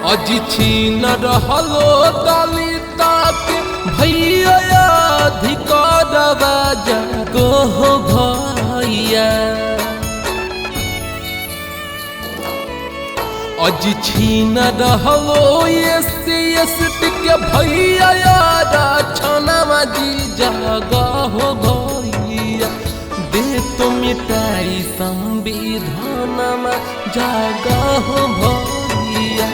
अजी छीन रहलो दलिता के भैया अधिकारवा जागो हो भैया। अजी छीन रहलो एससी एसटी के भैया छनवा जी जागो हो भैया। दे तो मिटाई संविधानमा जागो हो भैया।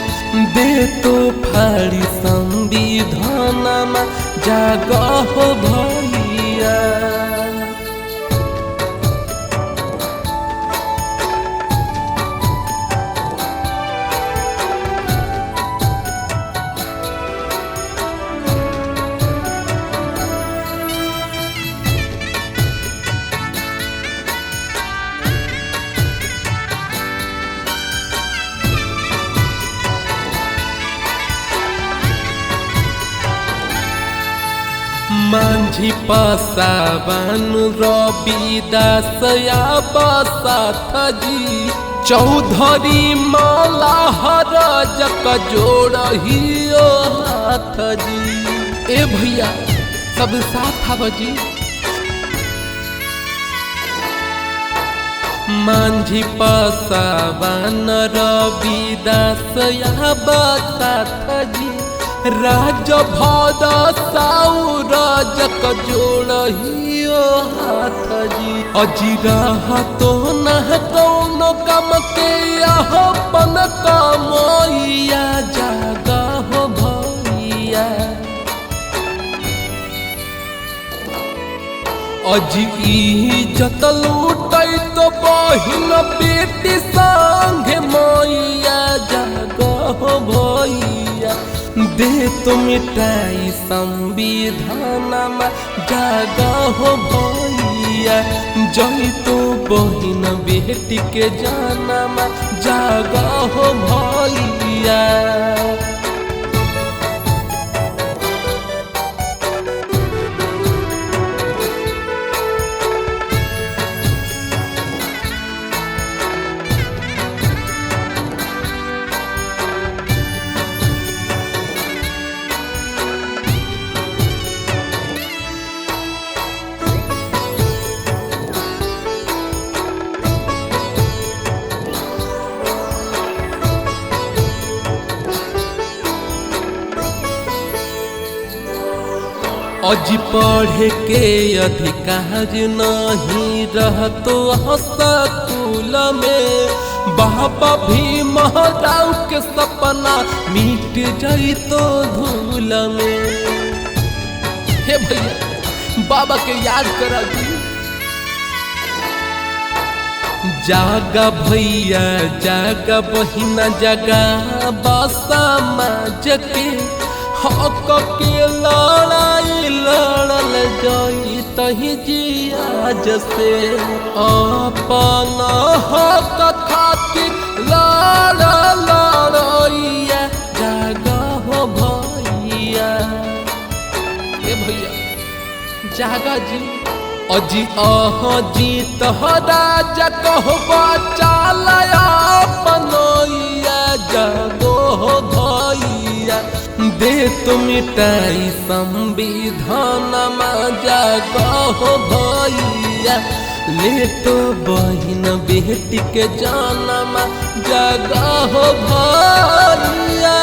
दे तो फाड़ी संविधानमा जागो हो भैया। मांझी पासावन रविदास या बसाथ जी चौधरी मल्हार जक जोड़ही हाथ जी। ए भैया सब साथ आव जी। मांझी पासावन रविदास या बसाथ जी राज भद साउर जक जोड़ही हाथ जी। अजीरा तो न कौनो कम के अपन कमैया जागा हो भैया। अजी इज्जत लूटै तो बहिन बेटी संगे मैया जागा हो भैया। दे तो मिटाई संविधानमा जागा हो भैया। जई तो बहिन बेटी के जानमा जागा हो भैया। अजी पढ़े के अधिकार नहीं रहतो स्कूल में। बाबा भीम राव के सपना मिट जाइतो धूल में। हे भैया बाबा के याद करा जी। जागा भैया जागा बहिना जागा समाज के हक के लड़ाई लड़ल जाई तही जियाज से। अपन हक खातिर लड़ैया जागा हो भैया। ए भैया जागा जी। अजी जीत राजा कहबा चालया अपनैया जागो हो भैया। दे तो मिटाई संविधानमा जागा हो भैया। ले तो बहिन बेटी के जानमा जागा हो भैया।